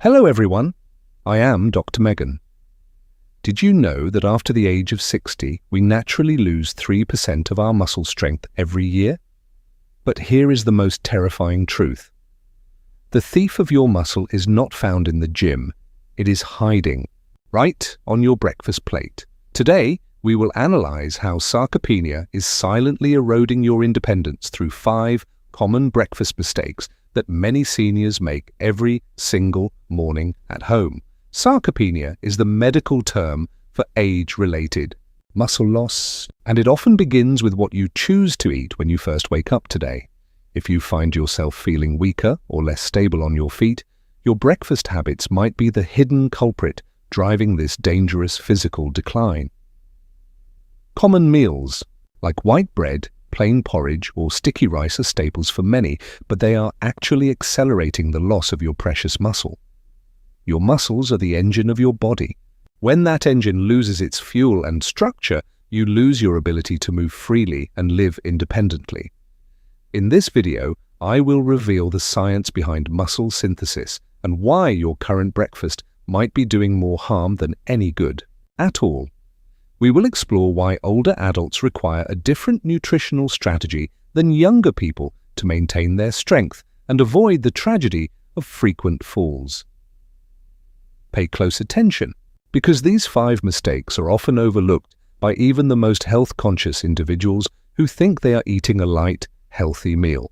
Hello everyone, I am Dr. Megan. Did you know that after the age of 60, we naturally lose 3% of our muscle strength every year? But here is the most terrifying truth. The thief of your muscle is not found in the gym, it is hiding right on your breakfast plate. Today, we will analyze how sarcopenia is silently eroding your independence through 5 common breakfast mistakes that many seniors make every single morning at home. Sarcopenia is the medical term for age-related muscle loss, and it often begins with what you choose to eat when you first wake up today. If you find yourself feeling weaker or less stable on your feet, your breakfast habits might be the hidden culprit driving this dangerous physical decline. Common meals, like white bread, plain porridge, or sticky rice are staples for many, but they are actually accelerating the loss of your precious muscle. Your muscles are the engine of your body. When that engine loses its fuel and structure, you lose your ability to move freely and live independently. In this video, I will reveal the science behind muscle synthesis and why your current breakfast might be doing more harm than any good at all. We will explore why older adults require a different nutritional strategy than younger people to maintain their strength and avoid the tragedy of frequent falls. Pay close attention, because these 5 mistakes are often overlooked by even the most health-conscious individuals who think they are eating a light, healthy meal.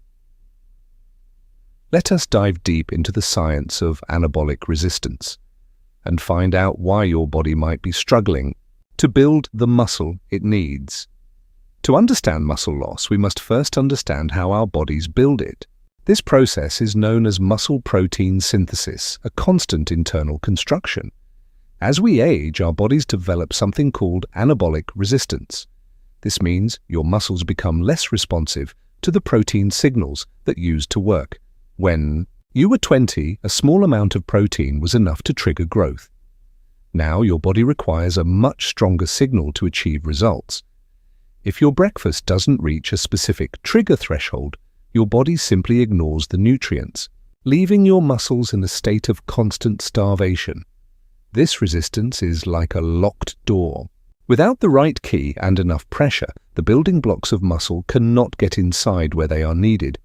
Let us dive deep into the science of anabolic resistance and find out why your body might be struggling to build the muscle it needs. To understand muscle loss, we must first understand how our bodies build it. This process is known as muscle protein synthesis, a constant internal construction. As we age, our bodies develop something called anabolic resistance. This means your muscles become less responsive to the protein signals that used to work. When you were 20, a small amount of protein was enough to trigger growth. Now your body requires a much stronger signal to achieve results. If your breakfast doesn't reach a specific trigger threshold, your body simply ignores the nutrients, leaving your muscles in a state of constant starvation. This resistance is like a locked door. Without the right key and enough pressure, the building blocks of muscle cannot get inside where they are needed.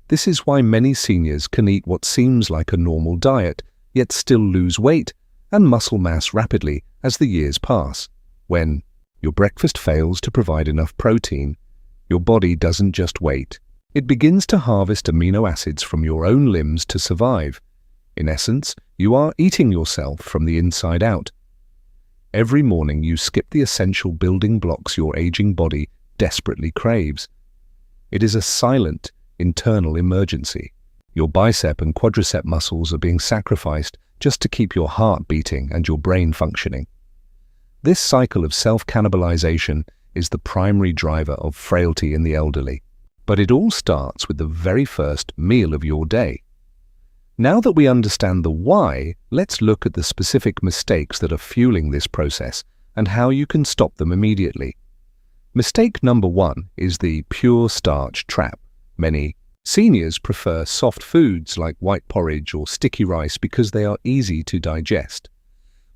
This is why many seniors can eat what seems like a normal diet, yet still lose weight and muscle mass rapidly as the years pass. When your breakfast fails to provide enough protein, your body doesn't just wait. It begins to harvest amino acids from your own limbs to survive. In essence, you are eating yourself from the inside out. Every morning you skip the essential building blocks your aging body desperately craves. It is a silent, internal emergency. Your bicep and quadricep muscles are being sacrificed just to keep your heart beating and your brain functioning. This cycle of self-cannibalization is the primary driver of frailty in the elderly. But it all starts with the very first meal of your day. Now that we understand the why, let's look at the specific mistakes that are fueling this process and how you can stop them immediately. Mistake number 1 is the pure starch trap. Many seniors prefer soft foods like white porridge or sticky rice because they are easy to digest.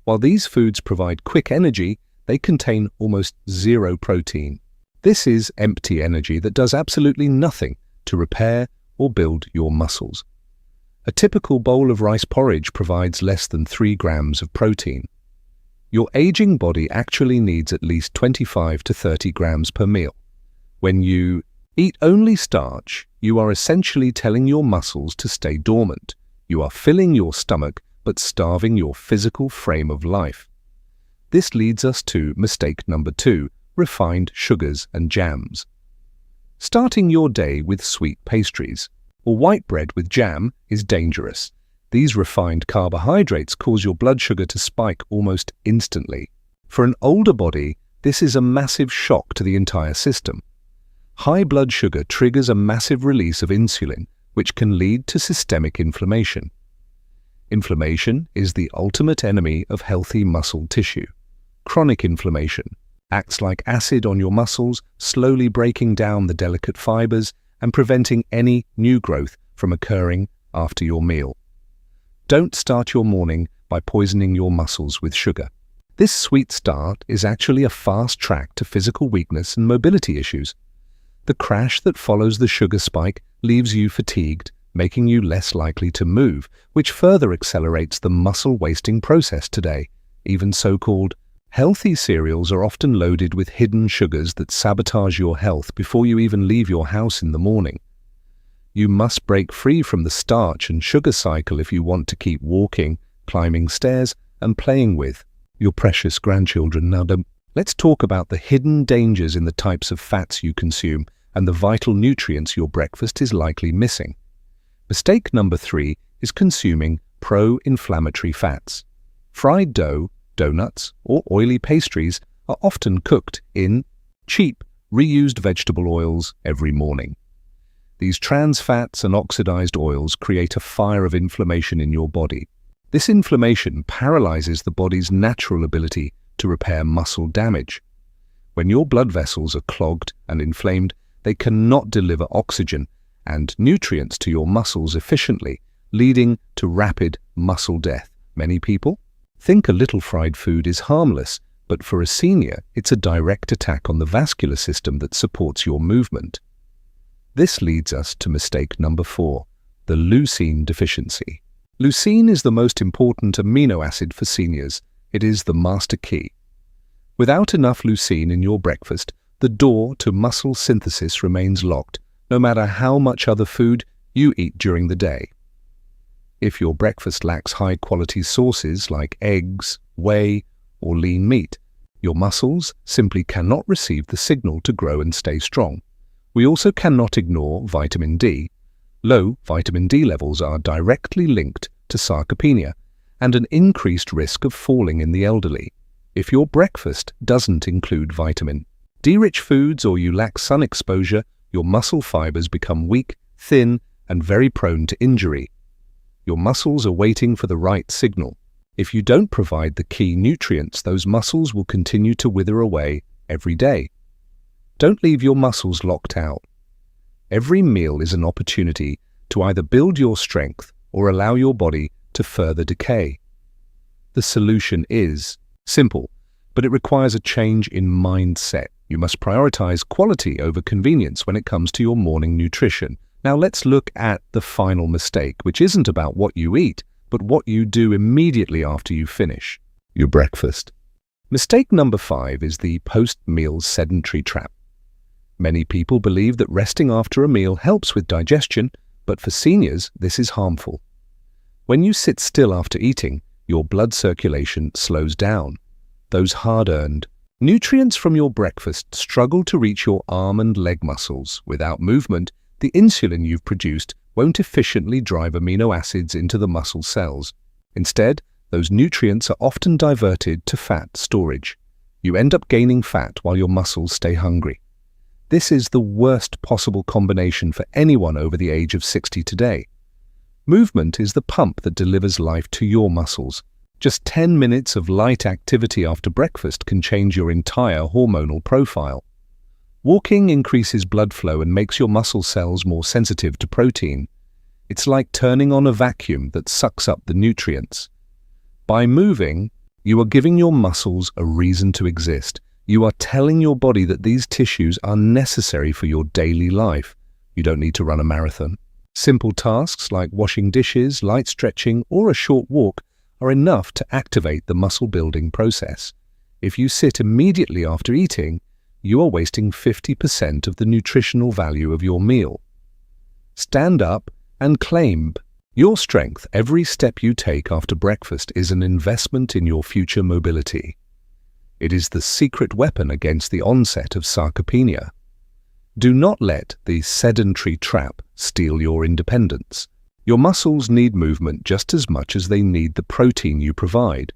While these foods provide quick energy, they contain almost zero protein. This is empty energy that does absolutely nothing to repair or build your muscles. A typical bowl of rice porridge provides less than 3 grams of protein. Your aging body actually needs at least 25 to 30 grams per meal. When you eat only starch, you are essentially telling your muscles to stay dormant. You are filling your stomach but starving your physical frame of life. This leads us to mistake number 2, refined sugars and jams. Starting your day with sweet pastries or white bread with jam is dangerous. These refined carbohydrates cause your blood sugar to spike almost instantly. For an older body, this is a massive shock to the entire system. High blood sugar triggers a massive release of insulin, which can lead to systemic inflammation. Inflammation is the ultimate enemy of healthy muscle tissue. Chronic inflammation acts like acid on your muscles, slowly breaking down the delicate fibers and preventing any new growth from occurring after your meal. Don't start your morning by poisoning your muscles with sugar. This sweet start is actually a fast track to physical weakness and mobility issues. The crash that follows the sugar spike leaves you fatigued, making you less likely to move, which further accelerates the muscle-wasting process today. Even so-called healthy cereals are often loaded with hidden sugars that sabotage your health before you even leave your house in the morning. You must break free from the starch and sugar cycle if you want to keep walking, climbing stairs, and playing with your precious grandchildren. Now, let's talk about the hidden dangers in the types of fats you consume and the vital nutrients your breakfast is likely missing. Mistake number 3 is consuming pro-inflammatory fats. Fried dough, donuts, or oily pastries are often cooked in cheap, reused vegetable oils every morning. These trans fats and oxidized oils create a fire of inflammation in your body. This inflammation paralyzes the body's natural ability to repair muscle damage. When your blood vessels are clogged and inflamed, they cannot deliver oxygen and nutrients to your muscles efficiently, leading to rapid muscle death. Many people think a little fried food is harmless, but for a senior, it's a direct attack on the vascular system that supports your movement. This leads us to mistake number 4, the leucine deficiency. Leucine is the most important amino acid for seniors. It is the master key. Without enough leucine in your breakfast, the door to muscle synthesis remains locked, no matter how much other food you eat during the day. If your breakfast lacks high-quality sources like eggs, whey, or lean meat, your muscles simply cannot receive the signal to grow and stay strong. We also cannot ignore vitamin D. Low vitamin D levels are directly linked to sarcopenia and an increased risk of falling in the elderly. If your breakfast doesn't include vitamin D-rich foods or you lack sun exposure, your muscle fibers become weak, thin, and very prone to injury. Your muscles are waiting for the right signal. If you don't provide the key nutrients, those muscles will continue to wither away every day. Don't leave your muscles locked out. Every meal is an opportunity to either build your strength or allow your body to further decay. The solution is simple, but it requires a change in mindset. You must prioritize quality over convenience when it comes to your morning nutrition. Now let's look at the final mistake, which isn't about what you eat, but what you do immediately after you finish your breakfast. Mistake number 5 is the post-meal sedentary trap. Many people believe that resting after a meal helps with digestion, but for seniors, this is harmful. When you sit still after eating, your blood circulation slows down. Those hard-earned nutrients from your breakfast struggle to reach your arm and leg muscles. Without movement, the insulin you've produced won't efficiently drive amino acids into the muscle cells. Instead, those nutrients are often diverted to fat storage. You end up gaining fat while your muscles stay hungry. This is the worst possible combination for anyone over the age of 60 today. Movement is the pump that delivers life to your muscles. Just 10 minutes of light activity after breakfast can change your entire hormonal profile. Walking increases blood flow and makes your muscle cells more sensitive to protein. It's like turning on a vacuum that sucks up the nutrients. By moving, you are giving your muscles a reason to exist. You are telling your body that these tissues are necessary for your daily life. You don't need to run a marathon. Simple tasks like washing dishes, light stretching, or a short walk are enough to activate the muscle-building process. If you sit immediately after eating, you are wasting 50% of the nutritional value of your meal. Stand up and claim your strength. Every step you take after breakfast is an investment in your future mobility. It is the secret weapon against the onset of sarcopenia. Do not let the sedentary trap steal your independence. Your muscles need movement just as much as they need the protein you provide.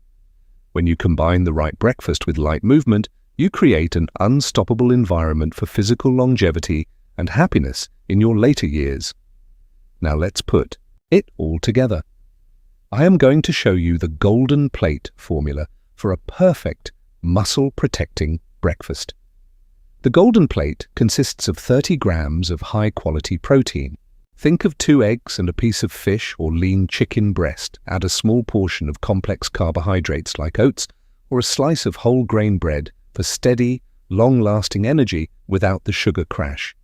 When you combine the right breakfast with light movement, you create an unstoppable environment for physical longevity and happiness in your later years. Now let's put it all together. I am going to show you the golden plate formula for a perfect muscle-protecting breakfast. The golden plate consists of 30 grams of high-quality protein, Think of 2 eggs and a piece of fish or lean chicken breast. Add a small portion of complex carbohydrates like oats or a slice of whole grain bread for steady, long-lasting energy without the sugar crash.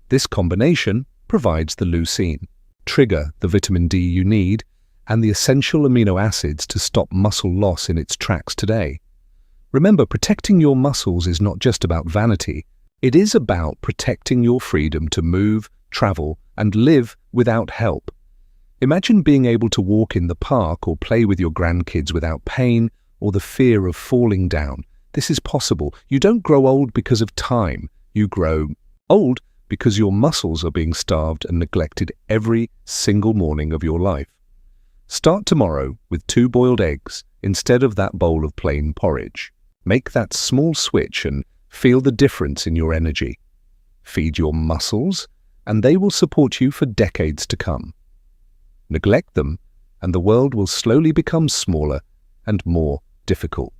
This combination provides the leucine, trigger the vitamin D you need, and the essential amino acids to stop muscle loss in its tracks today. Remember, protecting your muscles is not just about vanity. It is about protecting your freedom to move, travel, and live without help. Imagine being able to walk in the park or play with your grandkids without pain or the fear of falling down. This is possible. You don't grow old because of time. You grow old because your muscles are being starved and neglected every single morning of your life. Start tomorrow with 2 boiled eggs instead of that bowl of plain porridge. Make that small switch and feel the difference in your energy. Feed your muscles, and they will support you for decades to come. Neglect them, and the world will slowly become smaller and more difficult.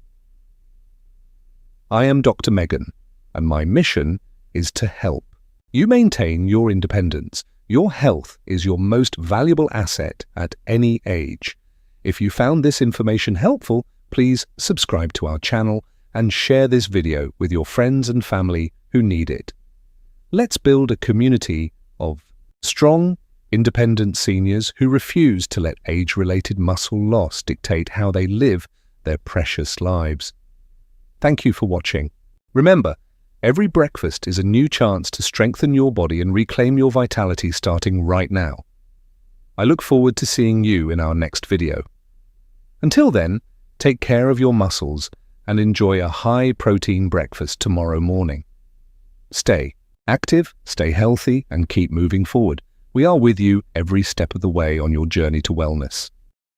I am Dr. Megan, and my mission is to help you maintain your independence. Your health is your most valuable asset at any age. If you found this information helpful, please subscribe to our channel and share this video with your friends and family who need it. Let's build a community of strong, independent seniors who refuse to let age-related muscle loss dictate how they live their precious lives. Thank you for watching. Remember, every breakfast is a new chance to strengthen your body and reclaim your vitality starting right now. I look forward to seeing you in our next video. Until then, take care of your muscles and enjoy a high-protein breakfast tomorrow morning. Stay active, stay healthy, and keep moving forward. We are with you every step of the way on your journey to wellness.